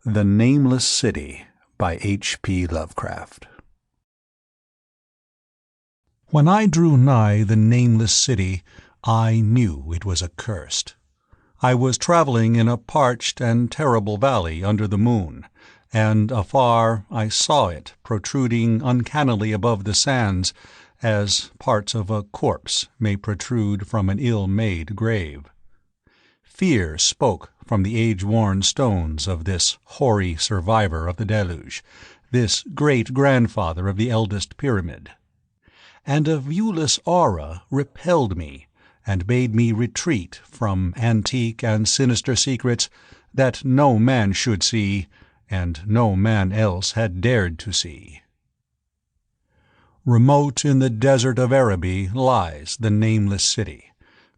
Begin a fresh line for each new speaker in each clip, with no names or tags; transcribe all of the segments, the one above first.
The Nameless City by H.P. Lovecraft. When I drew nigh the nameless city, I knew it was accursed. I was traveling in a parched and terrible valley under the moon, and afar I saw it protruding uncannily above the sands, as parts of a corpse may protrude from an ill-made grave. Fear spoke from the age-worn stones of this hoary survivor of the deluge, this great-grandfather of the eldest pyramid. And a viewless aura repelled me, and bade me retreat from antique and sinister secrets that no man should see, and no man else had dared to see. Remote in the desert of Araby lies the nameless city,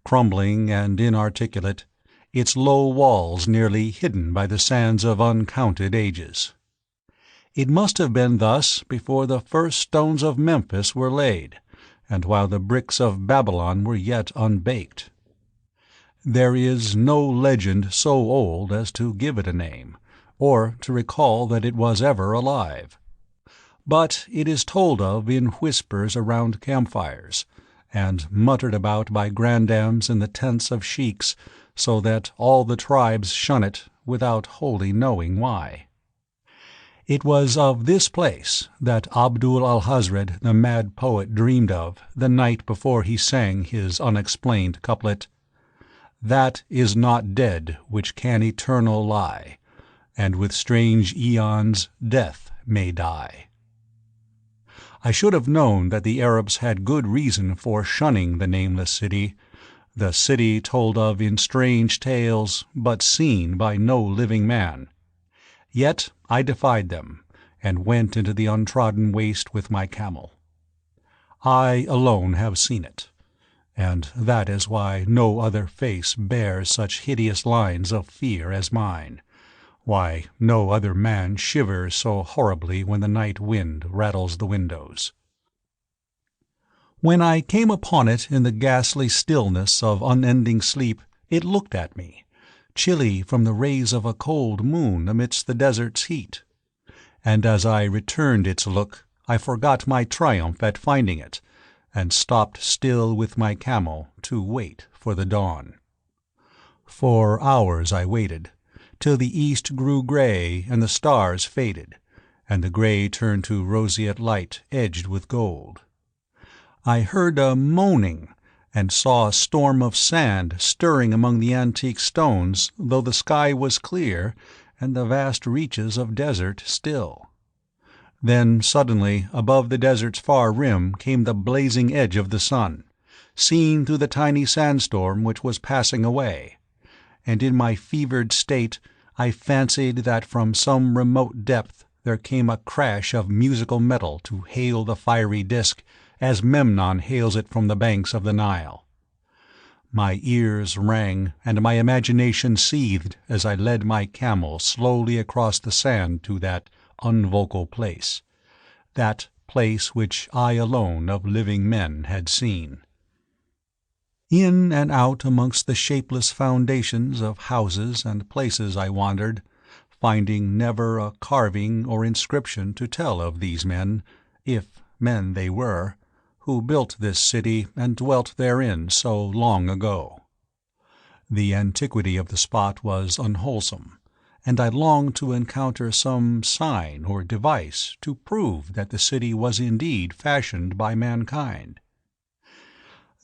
crumbling and inarticulate, its low walls nearly hidden by the sands of uncounted ages. It must have been thus before the first stones of Memphis were laid, and while the bricks of Babylon were yet unbaked. There is no legend so old as to give it a name, or to recall that it was ever alive. But it is told of in whispers around campfires, and muttered about by grandams in the tents of sheiks, so that all the tribes shun it without wholly knowing why. It was of this place that Abdul-Alhazred the mad poet dreamed of the night before he sang his unexplained couplet, "That is not dead which can eternal lie, and with strange aeons death may die." I should have known that the Arabs had good reason for shunning the nameless city, the city told of in strange tales but seen by no living man. Yet I defied them, and went into the untrodden waste with my camel. I alone have seen it, and that is why no other face bears such hideous lines of fear as mine, why no other man shivers so horribly when the night wind rattles the windows. When I came upon it in the ghastly stillness of unending sleep, it looked at me, chilly from the rays of a cold moon amidst the desert's heat. And as I returned its look, I forgot my triumph at finding it, and stopped still with my camel to wait for the dawn. For hours I waited, till the east grew gray and the stars faded, and the gray turned to roseate light edged with gold. I heard a moaning, and saw a storm of sand stirring among the antique stones, though the sky was clear, and the vast reaches of desert still. Then suddenly above the desert's far rim came the blazing edge of the sun, seen through the tiny sandstorm which was passing away, and in my fevered state I fancied that from some remote depth there came a crash of musical metal to hail the fiery disk, as Memnon hails it from the banks of the Nile. My ears rang, and my imagination seethed as I led my camel slowly across the sand to that unvocal place, that place which I alone of living men had seen. In and out amongst the shapeless foundations of houses and places I wandered, finding never a carving or inscription to tell of these men, if men they were, who built this city and dwelt therein so long ago. The antiquity of the spot was unwholesome, and I longed to encounter some sign or device to prove that the city was indeed fashioned by mankind.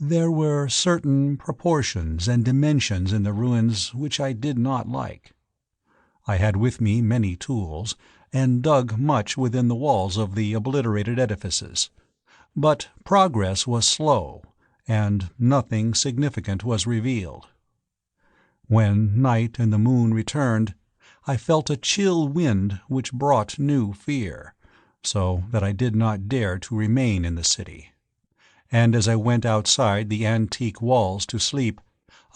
There were certain proportions and dimensions in the ruins which I did not like. I had with me many tools, and dug much within the walls of the obliterated edifices, but progress was slow, and nothing significant was revealed. When night and the moon returned, I felt a chill wind which brought new fear, so that I did not dare to remain in the city. And as I went outside the antique walls to sleep,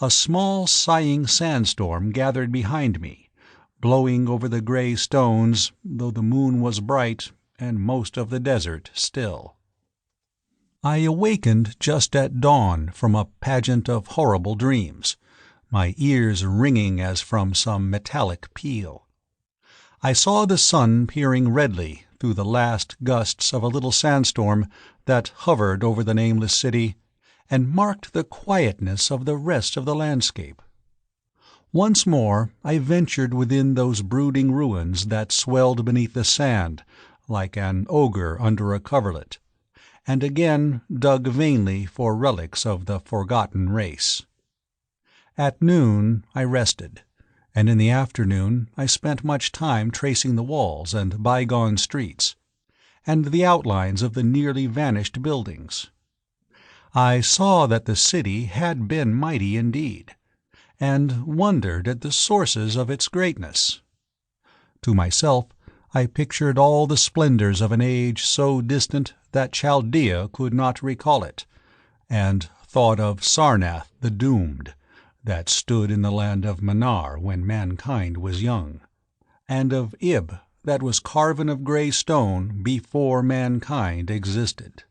a small sighing sandstorm gathered behind me, blowing over the gray stones, though the moon was bright and most of the desert still. I awakened just at dawn from a pageant of horrible dreams, my ears ringing as from some metallic peal. I saw the sun peering redly through the last gusts of a little sandstorm that hovered over the nameless city, and marked the quietness of the rest of the landscape. Once more I ventured within those brooding ruins that swelled beneath the sand like an ogre under a coverlet, and again dug vainly for relics of the forgotten race. At noon I rested, and in the afternoon I spent much time tracing the walls and bygone streets, and the outlines of the nearly vanished buildings. I saw that the city had been mighty indeed, and wondered at the sources of its greatness. To myself I pictured all the splendors of an age so distant that Chaldea could not recall it, and thought of Sarnath the Doomed, that stood in the land of Manar when mankind was young, and of Ib, that was carven of grey stone before mankind existed.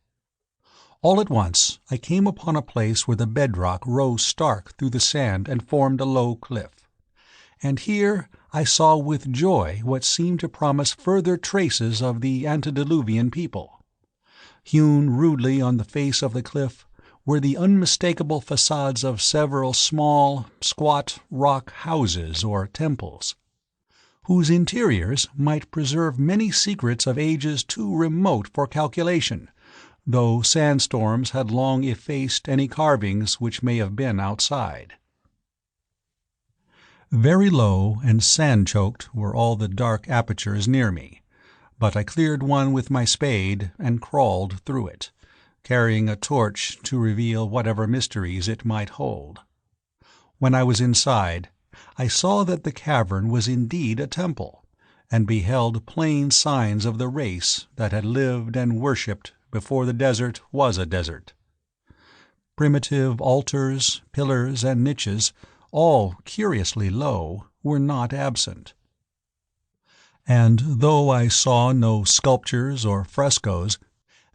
All at once I came upon a place where the bedrock rose stark through the sand and formed a low cliff, and here I saw with joy what seemed to promise further traces of the antediluvian people. Hewn rudely on the face of the cliff were the unmistakable facades of several small, squat rock houses or temples, whose interiors might preserve many secrets of ages too remote for calculation, though sandstorms had long effaced any carvings which may have been outside. Very low and sand-choked were all the dark apertures near me, but I cleared one with my spade and crawled through it, carrying a torch to reveal whatever mysteries it might hold. When I was inside, I saw that the cavern was indeed a temple, and beheld plain signs of the race that had lived and worshipped before the desert was a desert. Primitive altars, pillars, and niches, all curiously low, were not absent. And though I saw no sculptures or frescoes,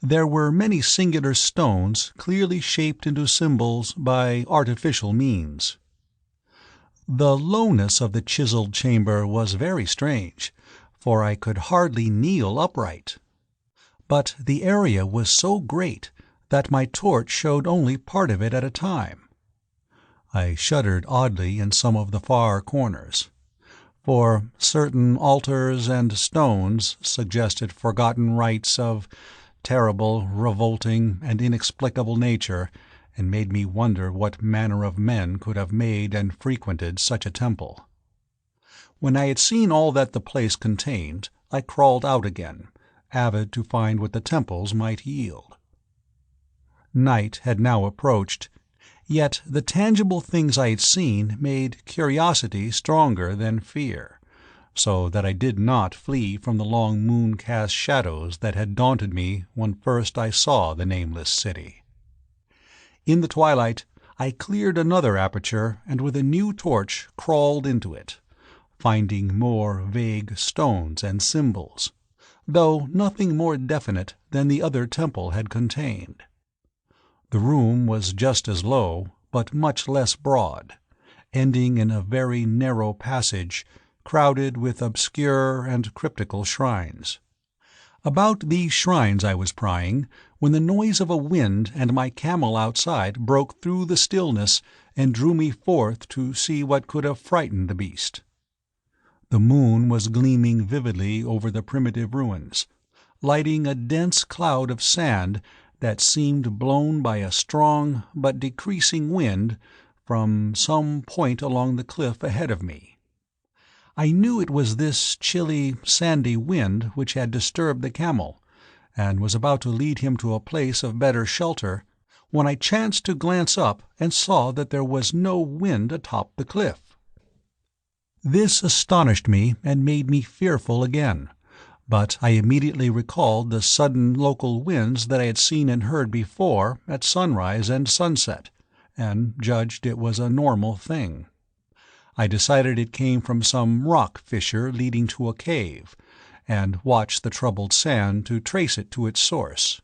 there were many singular stones clearly shaped into symbols by artificial means. The lowness of the chiseled chamber was very strange, for I could hardly kneel upright. But the area was so great that my torch showed only part of it at a time. I shuddered oddly in some of the far corners, for certain altars and stones suggested forgotten rites of terrible, revolting, and inexplicable nature, and made me wonder what manner of men could have made and frequented such a temple. When I had seen all that the place contained, I crawled out again, avid to find what the temples might yield. Night had now approached, yet the tangible things I had seen made curiosity stronger than fear, so that I did not flee from the long moon-cast shadows that had daunted me when first I saw the nameless city. In the twilight I cleared another aperture and with a new torch crawled into it, finding more vague stones and symbols, though nothing more definite than the other temple had contained. The room was just as low, but much less broad, ending in a very narrow passage crowded with obscure and cryptical shrines. About these shrines I was prying, when the noise of a wind and my camel outside broke through the stillness and drew me forth to see what could have frightened the beast. The moon was gleaming vividly over the primitive ruins, lighting a dense cloud of sand that seemed blown by a strong but decreasing wind from some point along the cliff ahead of me. I knew it was this chilly, sandy wind which had disturbed the camel, and was about to lead him to a place of better shelter, when I chanced to glance up and saw that there was no wind atop the cliff. This astonished me and made me fearful again, but I immediately recalled the sudden local winds that I had seen and heard before at sunrise and sunset, and judged it was a normal thing. I decided it came from some rock fissure leading to a cave, and watched the troubled sand to trace it to its source,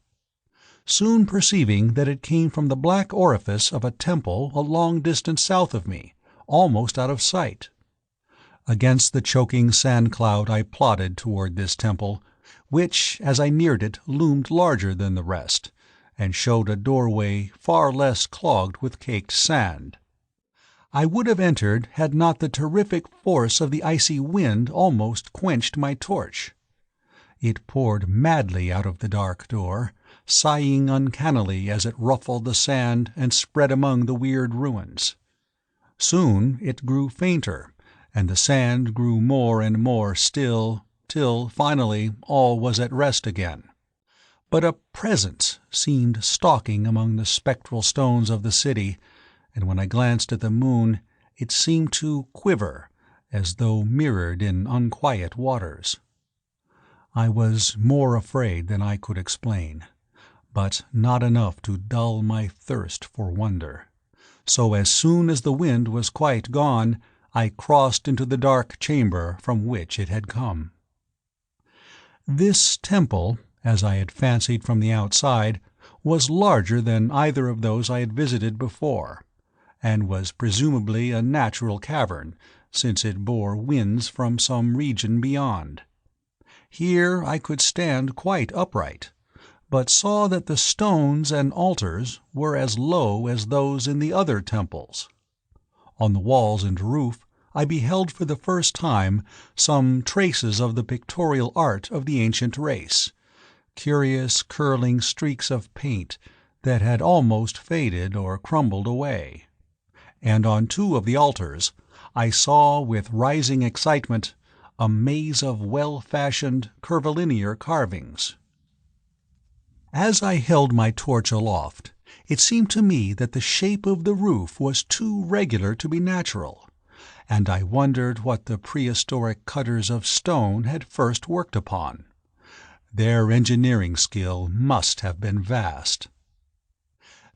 soon perceiving that it came from the black orifice of a temple a long distance south of me, almost out of sight. Against the choking sand cloud I plodded toward this temple, which, as I neared it, loomed larger than the rest, and showed a doorway far less clogged with caked sand. I would have entered had not the terrific force of the icy wind almost quenched my torch. It poured madly out of the dark door, sighing uncannily as it ruffled the sand and spread among the weird ruins. Soon it grew fainter, and the sand grew more and more still, till finally all was at rest again. But a presence seemed stalking among the spectral stones of the city, and when I glanced at the moon it seemed to quiver, as though mirrored in unquiet waters. I was more afraid than I could explain, but not enough to dull my thirst for wonder. So as soon as the wind was quite gone, I crossed into the dark chamber from which it had come. This temple, as I had fancied from the outside, was larger than either of those I had visited before, and was presumably a natural cavern, since it bore winds from some region beyond. Here I could stand quite upright, but saw that the stones and altars were as low as those in the other temples. On the walls and roof I beheld for the first time some traces of the pictorial art of the ancient race, curious curling streaks of paint that had almost faded or crumbled away. And on two of the altars I saw with rising excitement a maze of well-fashioned curvilinear carvings. As I held my torch aloft, it seemed to me that the shape of the roof was too regular to be natural, and I wondered what the prehistoric cutters of stone had first worked upon. Their engineering skill must have been vast.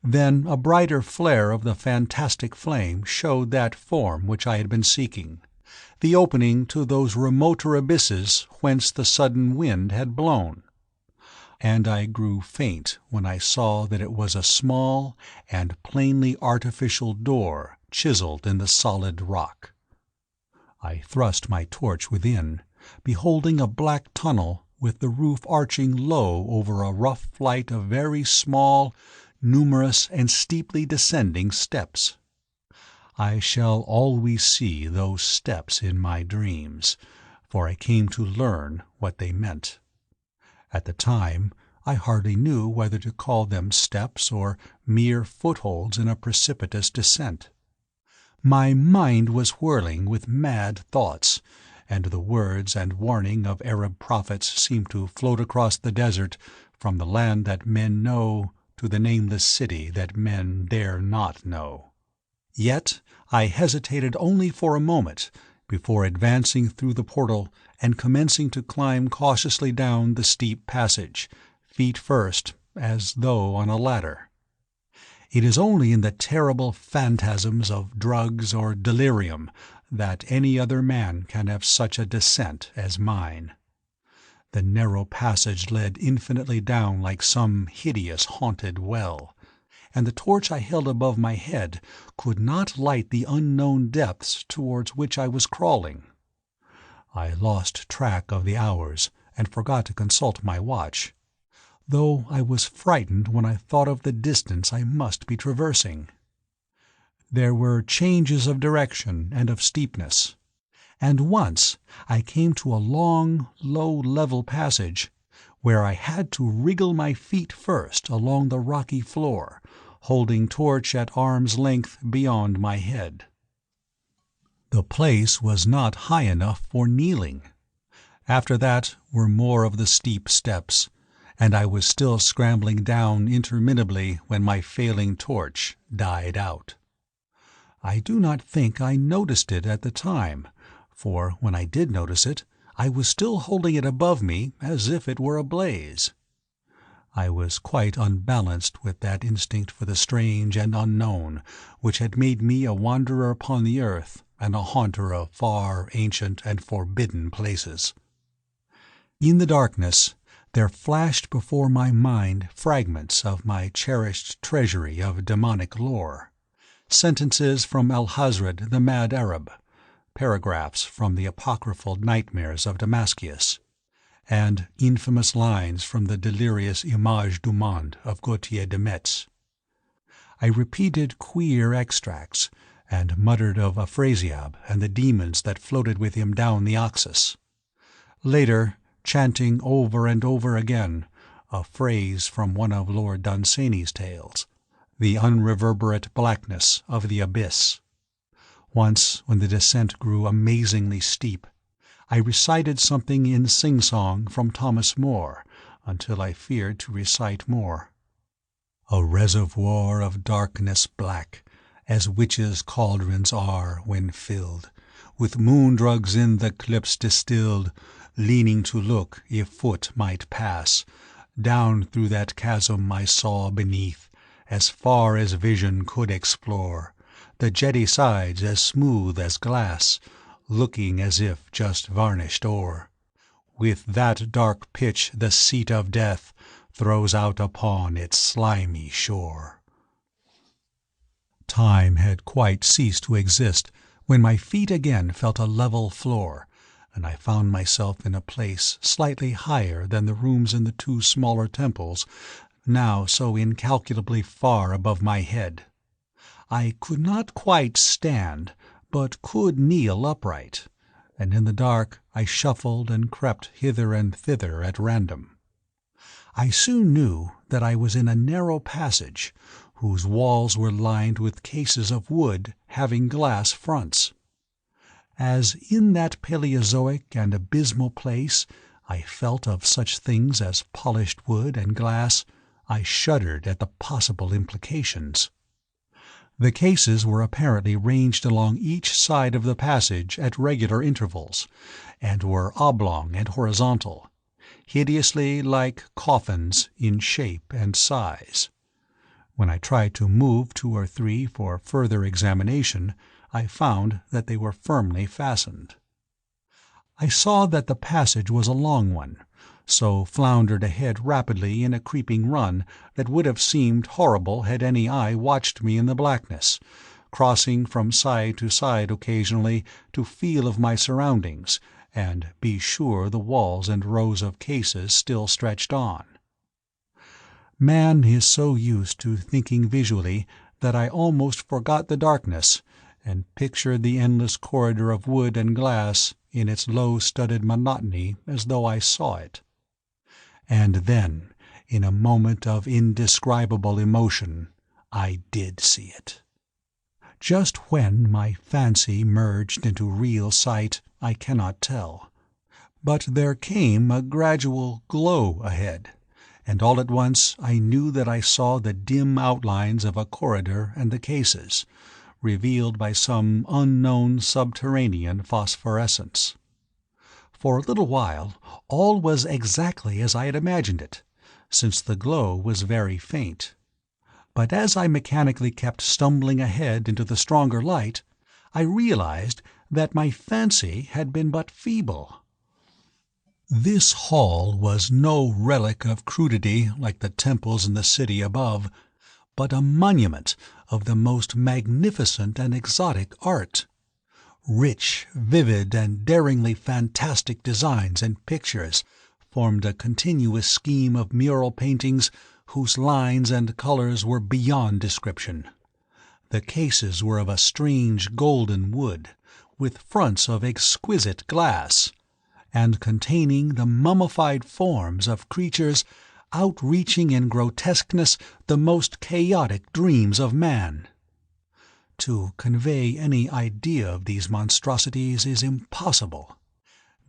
Then a brighter flare of the fantastic flame showed that form which I had been seeking, the opening to those remoter abysses whence the sudden wind had blown. And I grew faint when I saw that it was a small and plainly artificial door chiseled in the solid rock. I thrust my torch within, beholding a black tunnel with the roof arching low over a rough flight of very small, numerous and steeply descending steps. I shall always see those steps in my dreams, for I came to learn what they meant. At the time I hardly knew whether to call them steps or mere footholds in a precipitous descent. My mind was whirling with mad thoughts, and the words and warning of Arab prophets seemed to float across the desert from the land that men know to the nameless city that men dare not know. Yet I hesitated only for a moment before advancing through the portal and commencing to climb cautiously down the steep passage, feet first, as though on a ladder. It is only in the terrible phantasms of drugs or delirium that any other man can have such a descent as mine. The narrow passage led infinitely down like some hideous haunted well, and the torch I held above my head could not light the unknown depths towards which I was crawling. I lost track of the hours and forgot to consult my watch, though I was frightened when I thought of the distance I must be traversing. There were changes of direction and of steepness, and once I came to a long, low, level passage where I had to wriggle my feet first along the rocky floor, holding torch at arm's length beyond my head. The place was not high enough for kneeling. After that were more of the steep steps, and I was still scrambling down interminably when my failing torch died out. I do not think I noticed it at the time, for when I did notice it, I was still holding it above me as if it were ablaze. I was quite unbalanced with that instinct for the strange and unknown which had made me a wanderer upon the earth and a haunter of far, ancient, and forbidden places. In the darkness there flashed before my mind fragments of my cherished treasury of demonic lore, sentences from Alhazred the mad Arab, paragraphs from the apocryphal nightmares of Damascus, and infamous lines from the delirious Images du Monde of Gautier de Metz. I repeated queer extracts, and muttered of Afrasiab and the demons that floated with him down the Oxus. Later, chanting over and over again a phrase from one of Lord Dunsany's tales, the unreverberate blackness of the abyss. Once, when the descent grew amazingly steep, I recited something in sing-song from Thomas More until I feared to recite more. A reservoir of darkness black, as witches' cauldrons are when filled, with moon-drugs in the clips distilled, leaning to look if foot might pass. Down through that chasm I saw beneath, as far as vision could explore, the jetty sides as smooth as glass, looking as if just varnished o'er. With that dark pitch the seat of death throws out upon its slimy shore. Time had quite ceased to exist when my feet again felt a level floor, and I found myself in a place slightly higher than the rooms in the two smaller temples, now so incalculably far above my head. I could not quite stand, but could kneel upright, and in the dark I shuffled and crept hither and thither at random. I soon knew that I was in a narrow passage, whose walls were lined with cases of wood having glass fronts. As in that Paleozoic and abysmal place I felt of such things as polished wood and glass, I shuddered at the possible implications. The cases were apparently ranged along each side of the passage at regular intervals, and were oblong and horizontal, hideously like coffins in shape and size. When I tried to move 2 or 3 for further examination, I found that they were firmly fastened. I saw that the passage was a long one, so floundered ahead rapidly in a creeping run that would have seemed horrible had any eye watched me in the blackness, crossing from side to side occasionally to feel of my surroundings and be sure the walls and rows of cases still stretched on. Man is so used to thinking visually that I almost forgot the darkness, and pictured the endless corridor of wood and glass in its low-studded monotony as though I saw it. And then, in a moment of indescribable emotion, I did see it. Just when my fancy merged into real sight I cannot tell, but there came a gradual glow ahead, and all at once I knew that I saw the dim outlines of a corridor and the cases, revealed by some unknown subterranean phosphorescence. For a little while all was exactly as I had imagined it, since the glow was very faint. But as I mechanically kept stumbling ahead into the stronger light, I realized that my fancy had been but feeble. This hall was no relic of crudity like the temples in the city above, but a monument of the most magnificent and exotic art. Rich, vivid, and daringly fantastic designs and pictures formed a continuous scheme of mural paintings whose lines and colors were beyond description. The cases were of a strange golden wood, with fronts of exquisite glass, and containing the mummified forms of creatures outreaching in grotesqueness the most chaotic dreams of man. To convey any idea of these monstrosities is impossible.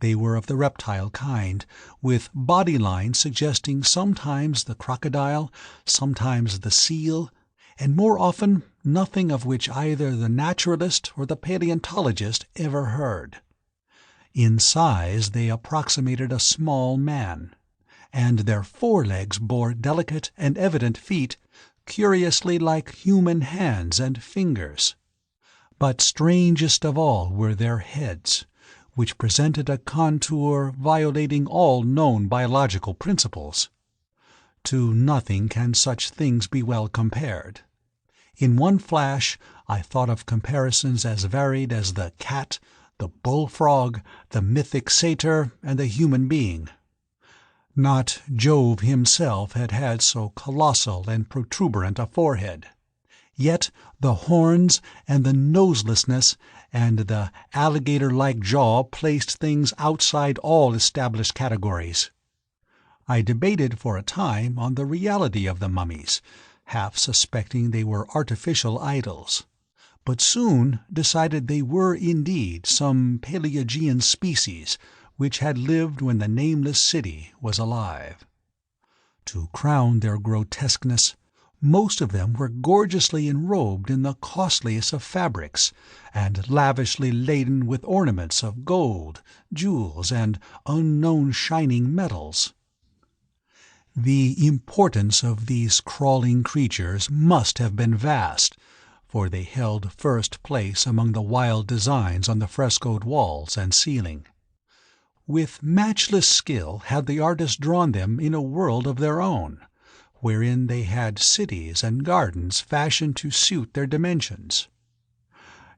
They were of the reptile kind, with body lines suggesting sometimes the crocodile, sometimes the seal, and more often nothing of which either the naturalist or the paleontologist ever heard. In size they approximated a small man, and their forelegs bore delicate and evident feet curiously like human hands and fingers. But strangest of all were their heads, which presented a contour violating all known biological principles. To nothing can such things be well compared. In one flash I thought of comparisons as varied as the cat, the bullfrog, the mythic satyr, and the human being. Not Jove himself had had so colossal and protuberant a forehead. Yet the horns and the noselessness and the alligator-like jaw placed things outside all established categories. I debated for a time on the reality of the mummies, half suspecting they were artificial idols, but soon decided they were indeed some Paleogean species which had lived when the Nameless City was alive. To crown their grotesqueness, most of them were gorgeously enrobed in the costliest of fabrics, and lavishly laden with ornaments of gold, jewels, and unknown shining metals. The importance of these crawling creatures must have been vast, for they held first place among the wild designs on the frescoed walls and ceiling. With matchless skill had the artist drawn them in a world of their own, wherein they had cities and gardens fashioned to suit their dimensions.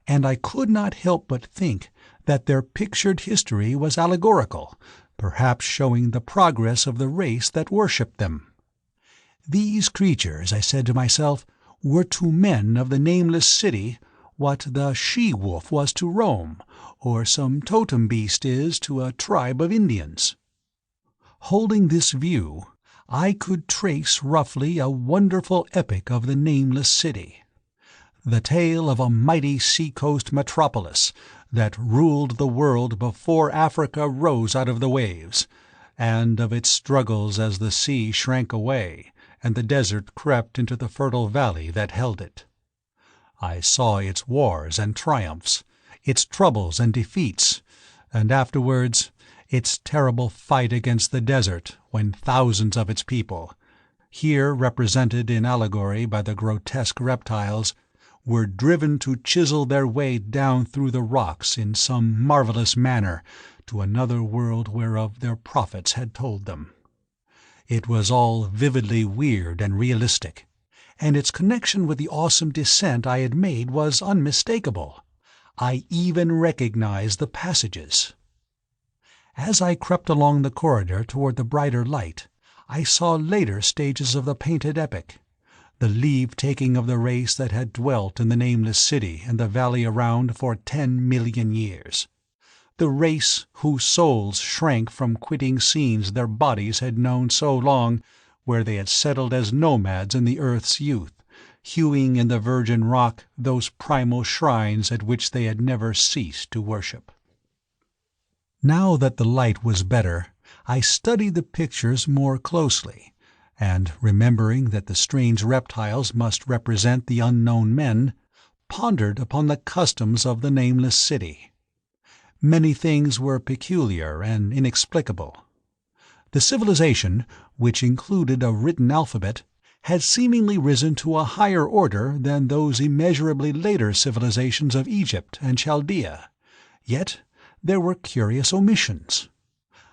And I could not help but think that their pictured history was allegorical, perhaps showing the progress of the race that worshipped them. These creatures, I said to myself, were to men of the Nameless City what the she-wolf was to Rome, or some totem beast is to a tribe of Indians. Holding this view, I could trace roughly a wonderful epic of the Nameless City, the tale of a mighty sea-coast metropolis that ruled the world before Africa rose out of the waves, and of its struggles as the sea shrank away and the desert crept into the fertile valley that held it. I saw its wars and triumphs, its troubles and defeats, and afterwards its terrible fight against the desert when thousands of its people, here represented in allegory by the grotesque reptiles, were driven to chisel their way down through the rocks in some marvelous manner to another world whereof their prophets had told them. It was all vividly weird and realistic, and its connection with the awesome descent I had made was unmistakable. I even recognized the passages. As I crept along the corridor toward the brighter light, I saw later stages of the painted epic, the leave-taking of the race that had dwelt in the Nameless City and the valley around for 10 million years, the race whose souls shrank from quitting scenes their bodies had known so long, where they had settled as nomads in the earth's youth, hewing in the virgin rock those primal shrines at which they had never ceased to worship. Now that the light was better, I studied the pictures more closely, and remembering that the strange reptiles must represent the unknown men, pondered upon the customs of the Nameless City. Many things were peculiar and inexplicable. The civilization, which included a written alphabet, had seemingly risen to a higher order than those immeasurably later civilizations of Egypt and Chaldea, yet there were curious omissions.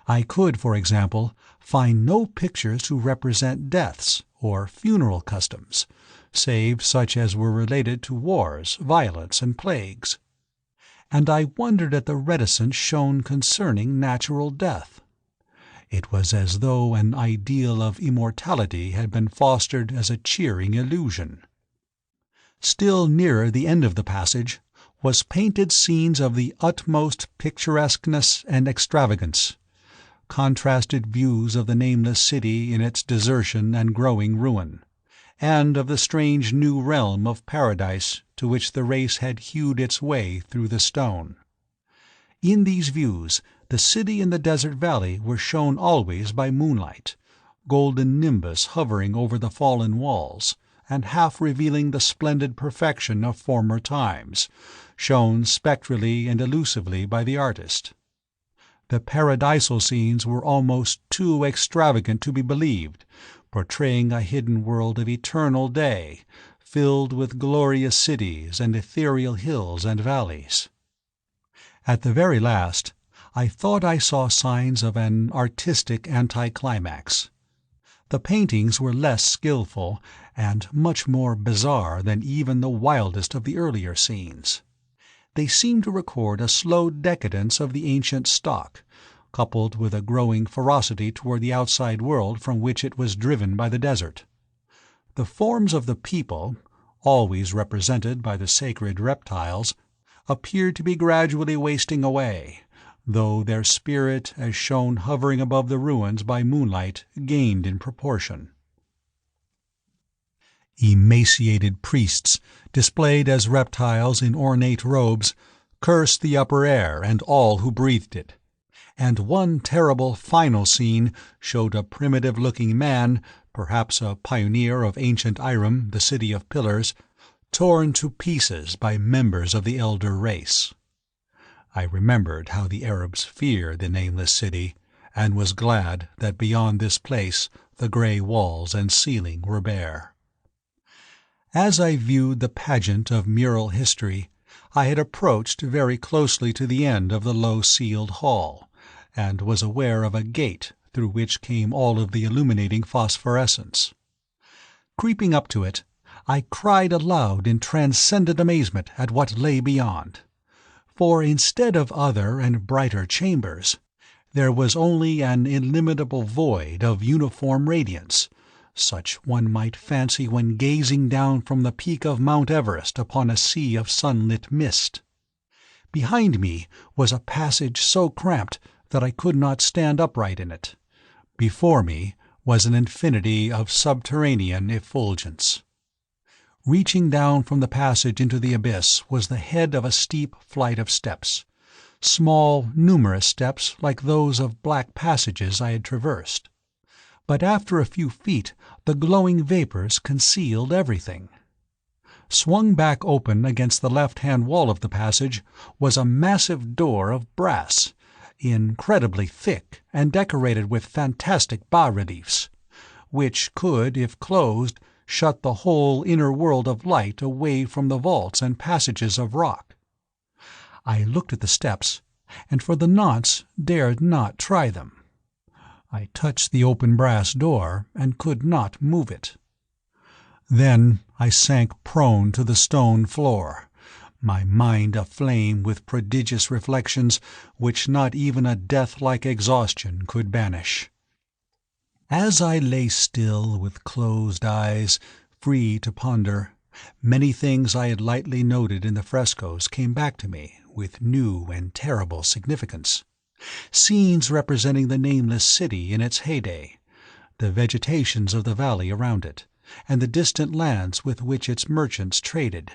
I could, for example, find no pictures to represent deaths or funeral customs, save such as were related to wars, violence, and plagues. And I wondered at the reticence shown concerning natural death. It was as though an ideal of immortality had been fostered as a cheering illusion. Still nearer the end of the passage was painted scenes of the utmost picturesqueness and extravagance, contrasted views of the Nameless City in its desertion and growing ruin, and of the strange new realm of paradise to which the race had hewed its way through the stone. In these views the city and the desert valley were shown always by moonlight, golden nimbus hovering over the fallen walls, and half revealing the splendid perfection of former times, shown spectrally and elusively by the artist. The paradisal scenes were almost too extravagant to be believed, portraying a hidden world of eternal day, filled with glorious cities and ethereal hills and valleys. At the very last, I thought I saw signs of an artistic anticlimax. The paintings were less skillful and much more bizarre than even the wildest of the earlier scenes. they seem to record a slow decadence of the ancient stock, coupled with a growing ferocity toward the outside world from which it was driven by the desert. The forms of the people, always represented by the sacred reptiles, appeared to be gradually wasting away, though their spirit, as shown hovering above the ruins by moonlight, gained in proportion. Emaciated priests, displayed as reptiles in ornate robes, cursed the upper air and all who breathed it, and one terrible final scene showed a primitive-looking man, perhaps a pioneer of ancient Irem, the city of pillars, torn to pieces by members of the elder race. I remembered how the Arabs fear the Nameless city, and was glad that beyond this place the grey walls and ceiling were bare. As I viewed the pageant of mural history, I had approached very closely to the end of the low-ceiled hall, and was aware of a gate through which came all of the illuminating phosphorescence. Creeping up to it, I cried aloud in transcendent amazement at what lay beyond. For instead of other and brighter chambers, there was only an illimitable void of uniform radiance, such one might fancy when gazing down from the peak of Mount Everest upon a sea of sunlit mist. Behind me was a passage so cramped that I could not stand upright in it. Before me was an infinity of subterranean effulgence. Reaching down from the passage into the abyss was the head of a steep flight of steps, small, numerous steps like those of black passages I had traversed. But after a few feet the glowing vapors concealed everything. Swung back open against the left-hand wall of the passage was a massive door of brass, incredibly thick and decorated with fantastic bas-reliefs, which could, if closed, shut the whole inner world of light away from the vaults and passages of rock. I looked at the steps, and for the nonce dared not try them. I touched the open brass door and could not move it. Then I sank prone to the stone floor, my mind aflame with prodigious reflections which not even a death-like exhaustion could banish. As I lay still with closed eyes, free to ponder, many things I had lightly noted in the frescoes came back to me with new and terrible significance. Scenes representing the Nameless city in its heyday, the vegetations of the valley around it, and the distant lands with which its merchants traded.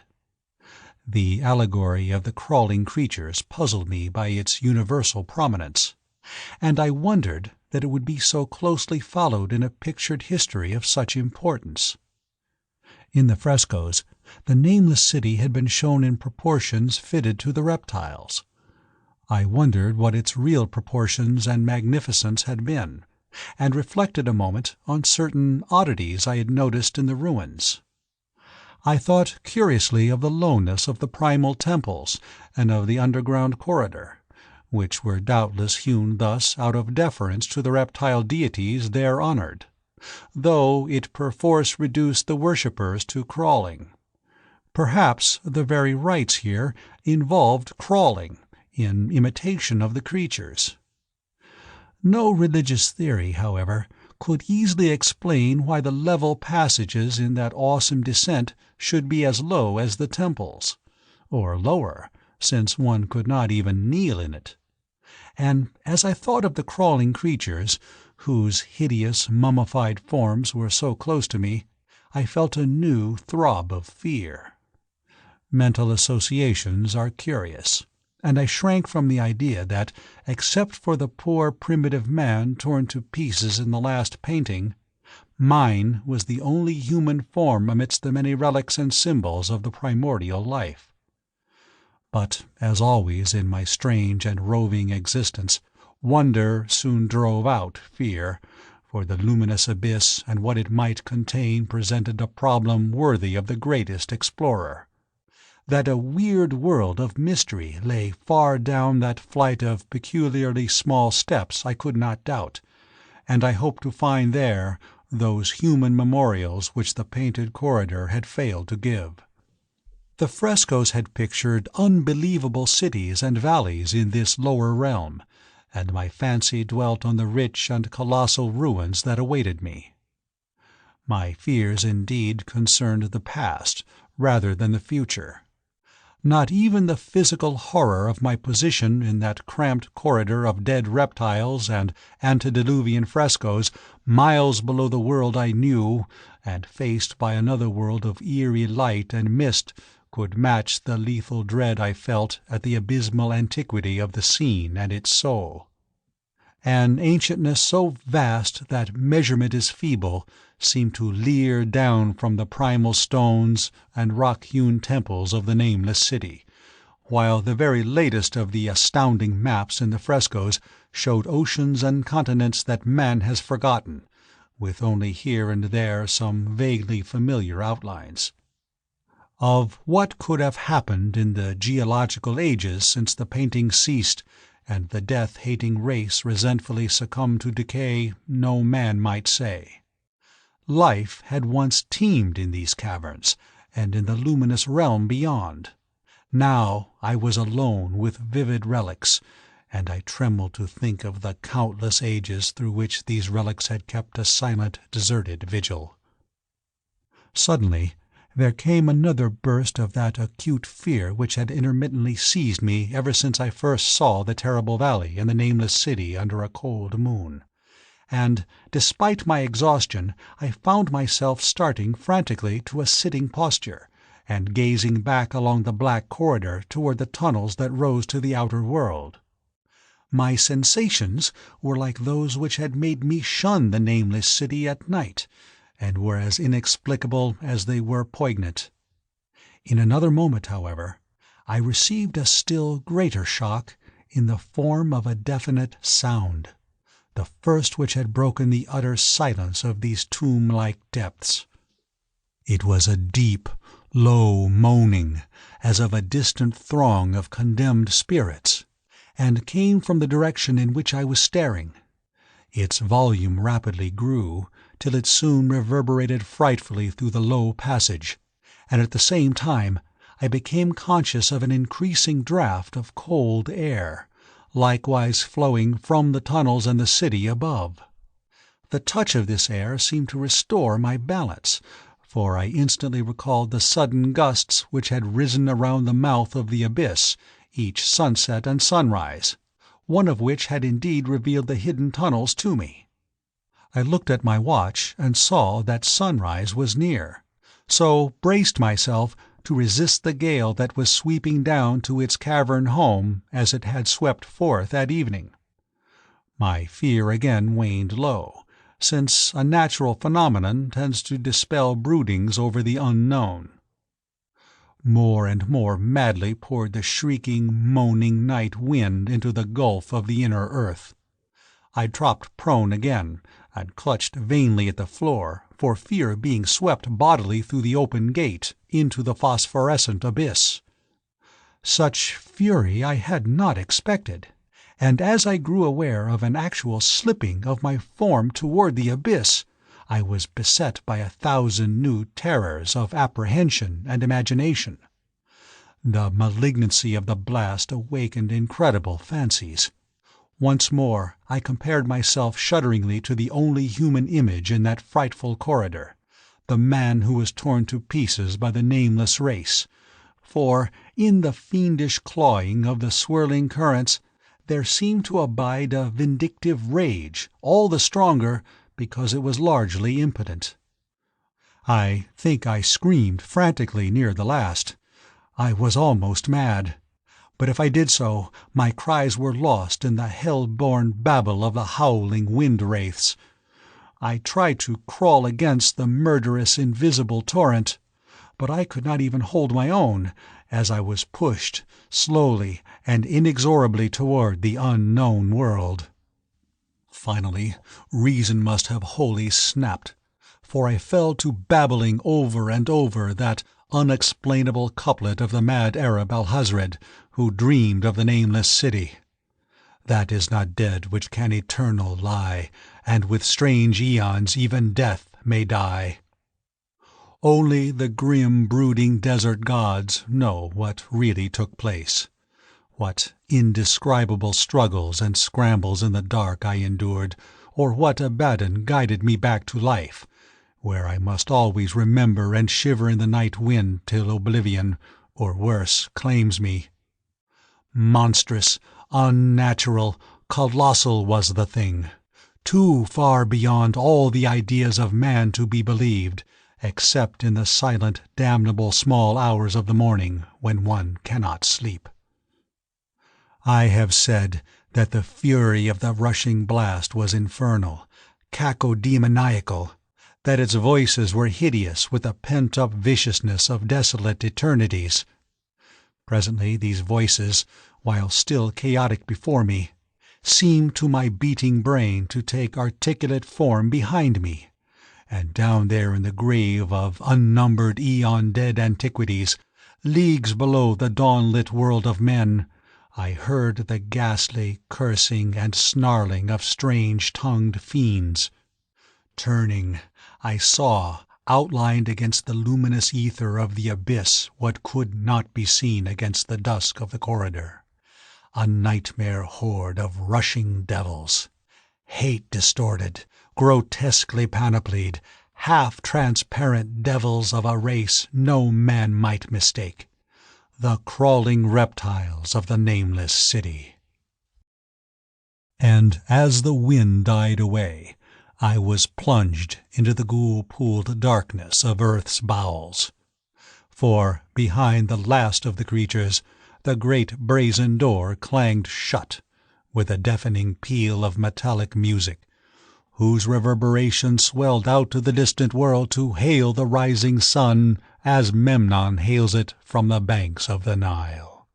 The allegory of the crawling creatures puzzled me by its universal prominence, and I wondered that it would be so closely followed in a pictured history of such importance. In the frescoes, the Nameless city had been shown in proportions fitted to the reptiles. I wondered what its real proportions and magnificence had been, and reflected a moment on certain oddities I had noticed in the ruins. I thought curiously of the lowness of the primal temples and of the underground corridor, which were doubtless hewn thus out of deference to the reptile deities there honored, though it perforce reduced the worshippers to crawling. Perhaps the very rites here involved crawling, in imitation of the creatures. No religious theory, however, could easily explain why the level passages in that awesome descent should be as low as the temples, or lower, since one could not even kneel in it. And as I thought of the crawling creatures, whose hideous mummified forms were so close to me, I felt a new throb of fear. Mental associations are curious, and I shrank from the idea that, except for the poor primitive man torn to pieces in the last painting, mine was the only human form amidst the many relics and symbols of the primordial life. But, as always in my strange and roving existence, wonder soon drove out fear, for the luminous abyss and what it might contain presented a problem worthy of the greatest explorer. That a weird world of mystery lay far down that flight of peculiarly small steps I could not doubt, and I hoped to find there those human memorials which the painted corridor had failed to give. The frescoes had pictured unbelievable cities and valleys in this lower realm, and my fancy dwelt on the rich and colossal ruins that awaited me. My fears indeed concerned the past rather than the future. Not even the physical horror of my position in that cramped corridor of dead reptiles and antediluvian frescoes, miles below the world I knew, and faced by another world of eerie light and mist, could match the lethal dread I felt at the abysmal antiquity of the scene and its soul. An ancientness so vast that measurement is feeble seemed to leer down from the primal stones and rock-hewn temples of the nameless city, while the very latest of the astounding maps in the frescoes showed oceans and continents that man has forgotten, with only here and there some vaguely familiar outlines. Of what could have happened in the geological ages since the painting ceased and the death-hating race resentfully succumbed to decay, no man might say. Life had once teemed in these caverns, and in the luminous realm beyond. Now I was alone with vivid relics, and I trembled to think of the countless ages through which these relics had kept a silent, deserted vigil. Suddenly there came another burst of that acute fear which had intermittently seized me ever since I first saw the terrible valley and the nameless city under a cold moon. And, despite my exhaustion, I found myself starting frantically to a sitting posture, and gazing back along the black corridor toward the tunnels that rose to the outer world. My sensations were like those which had made me shun the nameless city at night, and were as inexplicable as they were poignant. In another moment, however, I received a still greater shock in the form of a definite sound, the first which had broken the utter silence of these tomb-like depths. It was a deep, low moaning, as of a distant throng of condemned spirits, and came from the direction in which I was staring. Its volume rapidly grew, till it soon reverberated frightfully through the low passage, and at the same time I became conscious of an increasing draught of cold air, likewise flowing from the tunnels and the city above. The touch of this air seemed to restore my balance, for I instantly recalled the sudden gusts which had risen around the mouth of the abyss each sunset and sunrise, one of which had indeed revealed the hidden tunnels to me. I looked at my watch and saw that sunrise was near, so braced myself to resist the gale that was sweeping down to its cavern home as it had swept forth that evening. My fear again waned low, since a natural phenomenon tends to dispel broodings over the unknown. More and more madly poured the shrieking, moaning night wind into the gulf of the inner earth. I dropped prone again, and clutched vainly at the floor, for fear of being swept bodily through the open gate into the phosphorescent abyss. Such fury I had not expected, and as I grew aware of an actual slipping of my form toward the abyss, I was beset by 1,000 new terrors of apprehension and imagination. The malignancy of the blast awakened incredible fancies. Once more I compared myself shudderingly to the only human image in that frightful corridor, the man who was torn to pieces by the nameless race, for in the fiendish clawing of the swirling currents there seemed to abide a vindictive rage, all the stronger because it was largely impotent. I think I screamed frantically near the last. I was almost mad. But if I did so, my cries were lost in the hell-born babble of the howling wind-wraiths. I tried to crawl against the murderous invisible torrent, but I could not even hold my own, as I was pushed slowly and inexorably toward the unknown world. Finally, reason must have wholly snapped, for I fell to babbling over and over that unexplainable couplet of the mad Arab Alhazred, who dreamed of the nameless city. That is not dead which can eternal lie, and with strange aeons even death may die. Only the grim, brooding desert gods know what really took place, what indescribable struggles and scrambles in the dark I endured, or what Abaddon guided me back to life, where I must always remember and shiver in the night wind till oblivion, or worse, claims me. Monstrous, unnatural, colossal was the thing, too far beyond all the ideas of man to be believed, except in the silent, damnable small hours of the morning when one cannot sleep. I have said that the fury of the rushing blast was infernal, cacodemoniacal, that its voices were hideous with the pent-up viciousness of desolate eternities. Presently these voices, while still chaotic before me, seemed to my beating brain to take articulate form behind me, and down there in the grave of unnumbered eon-dead antiquities, leagues below the dawn-lit world of men, I heard the ghastly cursing and snarling of strange-tongued fiends. Turning, I saw, outlined against the luminous ether of the abyss, what could not be seen against the dusk of the corridor. A nightmare horde of rushing devils, hate-distorted, grotesquely panoplied, half-transparent devils of a race no man might mistake, the crawling reptiles of the Nameless city. And as the wind died away, I was plunged into the ghoul-pooled darkness of Earth's bowels. For behind the last of the creatures, the great brazen door clanged shut, with a deafening peal of metallic music, whose reverberation swelled out to the distant world to hail the rising sun as Memnon hails it from the banks of the Nile.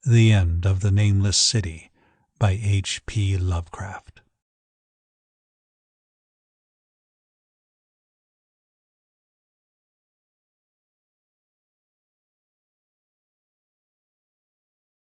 The End of the Nameless City by H. P. Lovecraft.